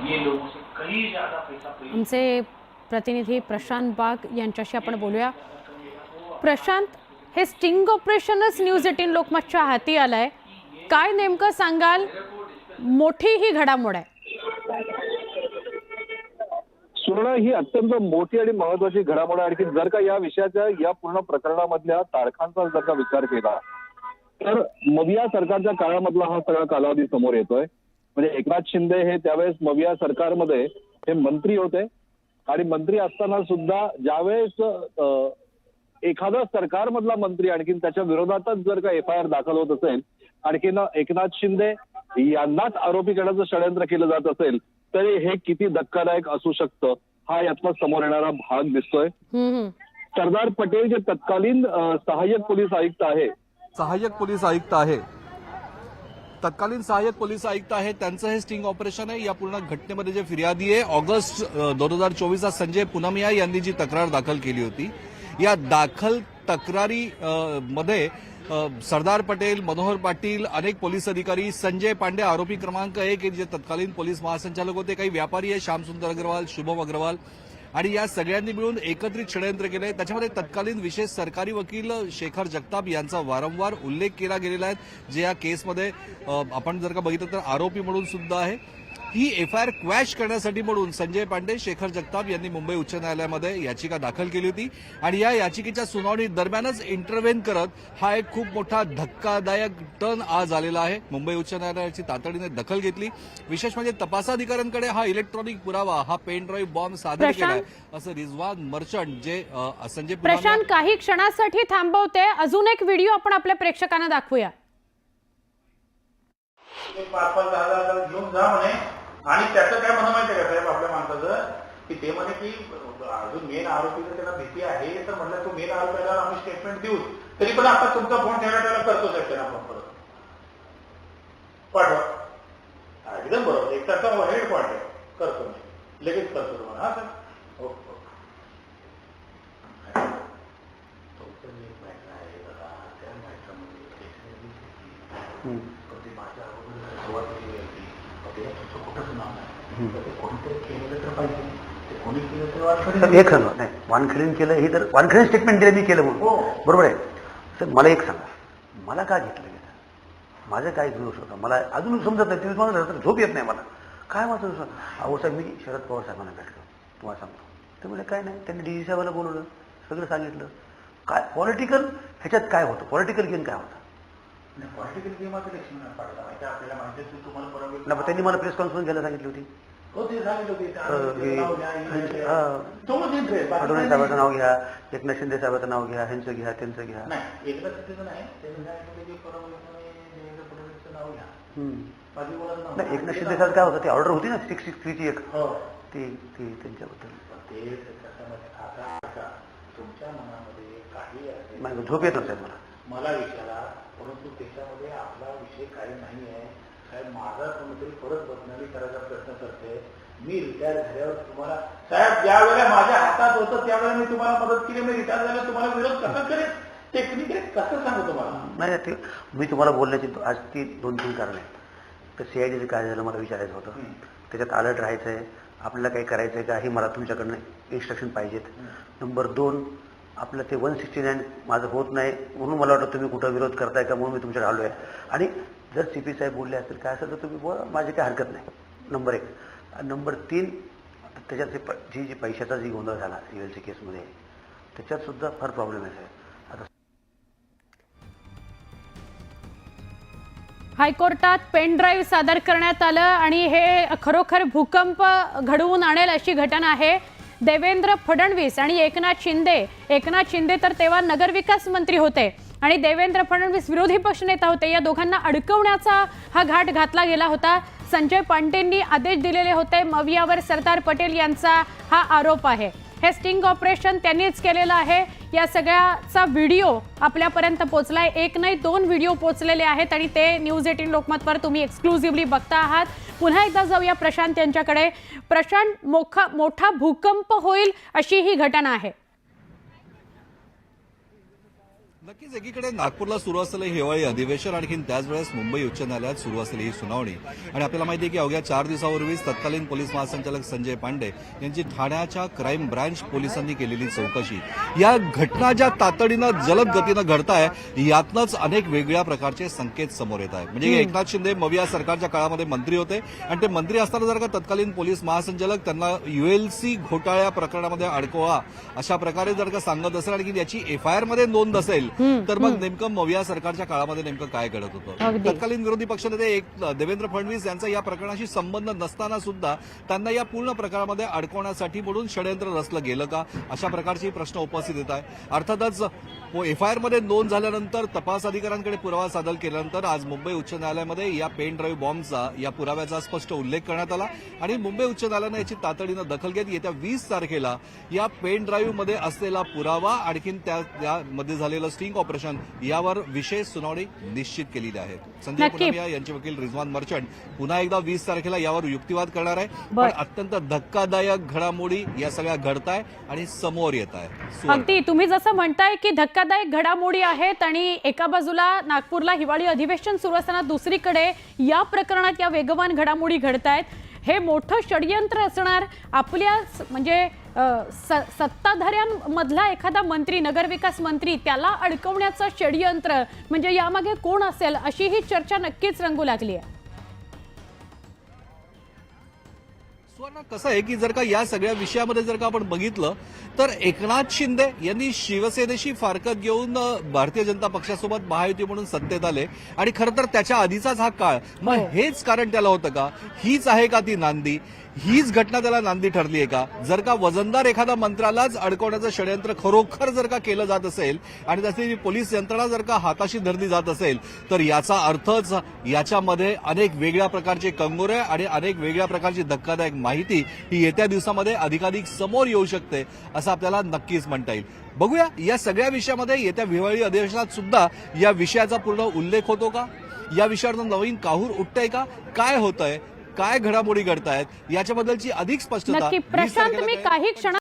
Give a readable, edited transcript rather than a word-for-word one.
ये लोगों से कहीं ज्यादा पैसा आमचे प्रतिनिधी प्रशांत बाग यांच्याशी आपण बोलूया। प्रशांत, हे स्टिंग ऑपरेशनच न्यूज 18 लोकमतच्या हाती आलंय, काय नेमकं सांगाल? मोठी ही घडामोड आहे। सुवर्ण, ही अत्यंत मोठी आणि महत्वाची घडामोड आहे। आणखी जर का या विषयाच्या या पूर्ण प्रकरणामधल्या तारखांचा जर का विचार केला तर मविया सरकारच्या काळामधला हा सगळा कालावधी समोर येतोय। म्हणजे एकनाथ शिंदे हे त्यावेळेस मविया सरकारमध्ये हे मंत्री होते आणि मंत्री असताना सुद्धा ज्यावेळेस एखादा सरकारमधला मंत्री आणखीन त्याच्या विरोधातच जर का FIR दाखल होत असेल, आणखीन एकनाथ शिंदे यांनाच आरोपी करण्याचं षडयंत्र केलं जात असेल, तरी हे किती धक्कादायक असू शकतं हा यातला समोर येणारा भाग दिसतोय। सरदार पटेल जे तत्कालीन सहाय्यक पोलीस आयुक्त आहे तत्कालीन सहाय्यक पोलीस आयुक्त आहेत, त्यांचं हे स्टिंग ऑपरेशन आहे। या पूर्ण घटनेमध्ये जे फिर्यादी आहे, ऑगस्ट 2024 संजय पुनमिया यांनी जी तक्रार दाखल केली होती, या दाखल तक्रारी मध्ये सरदार पटेल, मनोहर पाटील, अनेक पोलीस अधिकारी, संजय पांडे आरोपी क्रमांक 1 जे तत्कालीन पोलीस महासंचालक होते, काही व्यापारी आहे, श्यामसुंदर अग्रवाल, शुभम अग्रवाल, आणि या सगळ्यांनी मिळून एकत्रित षडयंत्र केलंय। त्याच्यामध्ये तत्कालीन विशेष सरकारी वकील शेखर जगताप यांचा वारंवार उल्लेख केला गेलेला आहे, जे या केसमध्ये आपण जर का बघितलं तर आरोपी म्हणून सुद्धा आहे। ही FIR क्वॅश करण्यासाठी म्हणून संजय पांडे, शेखर जगताप यांनी मुंबई उच्च न्यायालयामध्ये याचिका दाखल केली होती आणि या याचिकेच्या सुनावणी दरम्यानच इंटरव्हेन करत हा एक खूप मोठा धक्कादायक टर्न आज आलेला आहे। मुंबई उच्च न्यायालयाची तातडीने दखल घेतली। विशेष म्हणजे तपासाधिकाऱ्यांकडे हा इलेक्ट्रॉनिक पुरावा, हा पेन ड्राईव्ह बॉम्ब सादर केलाय असं रिजवान मर्चंट जे संजय प्रशांत काही क्षणासाठी थांबवते, अजून एक व्हिडिओ आपण आपल्या प्रेक्षकांना दाखवूया। 5-5 10 घेऊन जा म्हणे, आणि त्याचं काय म्हणणं माहितीये का साहेब आपल्या माणसाचं, की ते म्हणे की अजून मेन आरोपी जर त्याला भीती आहे तर म्हटलं तो मेन आरोपीला आम्ही स्टेटमेंट देऊ, तरी पण आता तुमचा फोन ठेवला त्याला करतो साहेब, त्यांना फोन परत पाठवा। एकदम बरोबर, एक त्याचा हेड पॉईंट आहे, करतो मी लगेच करतो तुम्हाला। हा सर, ओके एक सांगा नाही, वानखेडेन केलं हे तर वानखेडे स्टेटमेंट दिलं, मी केलं म्हणून बरोबर आहे सर। मला एक सांगा, मला काय घेतलं गेलं, माझं काय दोष होता मला अजून समजत नाही। तुम्ही मला झोप येत नाही, मला काय माझं दोष? अहो साहेब, मी शरद पवार साहेबांना भेटलो, तुम्हाला सांगतो, ते म्हणजे काय नाही, त्यांनी DG साहेबांना बोलवलं, सगळं सांगितलं। काय पॉलिटिकल ह्याच्यात काय होतं, पॉलिटिकल गेम काय होता? पॉलिटिकल गेमाचं लक्ष्मी पाडला माहिती आपल्याला, माहिती तुम्हाला परवा नाही, त्यांनी मला प्रेस कॉन्फरन्स घ्यायला सांगितली होती। फडणवीस साहेबांचं नाव घ्या, एकनाथ शिंदे साहेबांचं नाव घ्या, ह्यांचं घ्या, त्यांचं घ्या। नाही, एकनाथ शिंदेचं नाही, नाही, एकनाथ शिंदे साहेब काय होतं, ती ऑर्डर होती ना 663 ची एक, ती त्यांच्याबद्दल तुमच्या मनामध्ये काही नाही, झोप येत नसेल मला विचारा, परंतु त्याच्यामध्ये आपला विषय काही नाही आहे साहेब। माझा कोणीतरी परत बदनामी करायचा प्रयत्न करते, मी रिटायर झाल्यावर तुम्हाला साहेब ज्या वेळेला माझ्या हातात होतं त्यावेळेला मी तुम्हाला मदत केली, मी रिटायर झाल्यावर तुम्हाला विरोध कसा करेल, टेक्निकली कसं सांगू तुम्हाला? नाही, ते मी तुम्हाला बोलण्याची आज ती 2-3 कारण आहेत। तर CIDचं काय झालं मला विचारायचं होतं, त्याच्यात अलर्ट राहायचं आहे, आपल्याला काही करायचं आहे का हे मला तुमच्याकडनं इन्स्ट्रक्शन पाहिजेत। नंबर 2, आपलं ते 169 माझं होत नाही म्हणून मला वाटतं तुम्ही कुठं विरोध करताय का, म्हणून मी तुमच्याकडे आलो आहे। आणि जर CP साहेब बोलले असतील काय असेल तर तुम्ही बोला, माझी काही हरकत नाही, नंबर 1। नंबर 3, त्याच्यात जी पैशाचा जी गोंधळ झाला CLC केसमध्ये, त्याच्यात सुद्धा फार प्रॉब्लेम आहे। आता हायकोर्टात पेन ड्राईव्ह सादर करण्यात आलं आणि हे खरोखर भूकंप घडवून आणेल अशी घटना आहे। देवेंद्र फडणवीस आणि एकनाथ शिंदे तर तेव्हा नगरविकास मंत्री होते आणि देवेंद्र फडणवीस विरोधी पक्षनेता होते, या दोघांना अडकवण्याचा हा घाट घातला गेला होता। संजय पांडेंनी आदेश दिलेले होते, मवियावर सरदार पटेल यांचा हा आरोप आहे। हे स्टिंग ऑपरेशन त्यांनीच केलेलं आहे। या सगळ्याचा व्हिडिओ आपल्यापर्यंत पोहोचलाय, एक नाही 2 व्हिडिओ पोहोचलेले आहेत आणि ते न्यूज 18 लोकमतवर तुम्ही एक्सक्लुझिव्हली बघता आहात। पुन्हा एकदा जाऊया प्रशांत यांच्याकडे। प्रशांत, मोठा भूकंप होईल अशी ही घटना आहे। नक्कीच एकीकडे नागपूरला सुरू असलेलं हिवाळी अधिवेशन आणखी त्याचवेळेस मुंबई उच्च न्यायालयात सुरू असलेली ही सुनावणी आणि आपल्याला माहिती आहे की अवघ्या 4 दिवसापूर्वीच तत्कालीन पोलीस महासंचालक संजय पांडे यांची ठाण्याच्या क्राईम ब्रांच पोलिसांनी केलेली चौकशी या घटना ज्या तातडीनं जलद गतीनं घडताय यातनंच अनेक वेगळ्या प्रकारचे संकेत समोर येत आहेत. म्हणजे एकनाथ शिंदे मविया सरकारच्या काळामध्ये मंत्री होते आणि ते मंत्री असताना जर का तत्कालीन पोलीस महासंचालक त्यांना ULC घोटाळ्या प्रकरणामध्ये अडकवा अशा प्रकारे जर का सांगत असेल आणि याची FIR मध्ये नोंद असेल तर मग नेमकं मविया सरकारच्या काळामध्ये नेमकं काय घडत होतं. अगदी. तत्कालीन विरोधी पक्षनेते देवेंद्र फडणवीस यांचा या प्रकरणाशी संबंध नसताना सुद्धा त्यांना या पूर्ण प्रकरणामध्ये अडकवण्यासाठी म्हणून षडयंत्र रचलं गेलं का अशा प्रकारचे प्रश्न उपस्थित येत आहे. अर्थातच FIR मध्ये नोंद झाल्यानंतर तपास अधिकाऱ्यांकडे पुरावा सादर केल्यानंतर आज मुंबई उच्च न्यायालयामध्ये या पेन ड्राईव्ह बॉम्बचा या पुराव्याचा स्पष्ट उल्लेख करण्यात आला आणि मुंबई उच्च न्यायालयानं याची तातडीनं दखल घेत येत्या 20 तारखेला या पेन ड्राईव्ह मध्ये असलेला पुरावा आणखीन त्यामध्ये झालेलं स्टिंग ऑपरेशन यावर विशेष सुनावणी निश्चित केलेली आहे. संजय नक्की. पुनामिया यांचे वकील रिजवान मर्चंट पुन्हा एकदा 20 तारखेला यावर युक्तिवाद करणार आहे. बर. पण अत्यंत धक्कादायक घडामोडी या सगळ्या घडताय आणि समोर येत आहे. अगदी तुम्ही जसं म्हणताय की धक्कादायक घडामोडी आहेत आणि एका बाजूला नागपूरला हिवाळी अधिवेशन सुरू असताना दुसरीकडे या प्रकरणात या वेगवान घडामोडी घडतायत. हे मोठं षडयंत्र असणार. आपल्या म्हणजे सत्ताधाऱ्यांमधला एखादा मंत्री नगरविकास मंत्री त्याला अडकवण्याचं षडयंत्र म्हणजे यामागे कोण असेल अशी ही चर्चा नक्कीच रंगू लागली आहे. सुवर्णा कसं आहे की जर का या सगळ्या विषयामध्ये जर का आपण बघितलं तर एकनाथ शिंदे यांनी शिवसेनेशी फारकत घेऊन भारतीय जनता पक्षासोबत महायुती म्हणून सत्तेत आले आणि खरं तर त्याच्या आधीचाच हा काळ मग हेच कारण त्याला होतं का. हीच आहे का ती नांदी. हीच घटना त्याला नांदी ठरली आहे का. जर का वजनदार एखाद्या मंत्र्यालाच अडकवण्याचं षडयंत्र खरोखर जर का केलं जात असेल आणि त्याची पोलीस यंत्रणा जर का हाताशी धरली जात असेल तर याचा अर्थच याच्यामध्ये अनेक वेगळ्या प्रकारचे कंगोरे आणि अनेक वेगळ्या प्रकारची धक्कादायक माहिती ही येत्या दिवसामध्ये अधिकाधिक समोर येऊ शकते असं आपल्याला नक्कीच म्हणता येईल. बघूया या सगळ्या विषयामध्ये येत्या हिवाळी अधिवेशनात सुद्धा या विषयाचा पूर्ण उल्लेख होतो का. या विषयावर नवीन काहूर उठतंय का. काय होतंय काय घडामोडी घडतायत याच्याबद्दलची अधिक स्पष्टता नक्की 20 प्रशांत तारखेला मी कळेल. काही क्षणात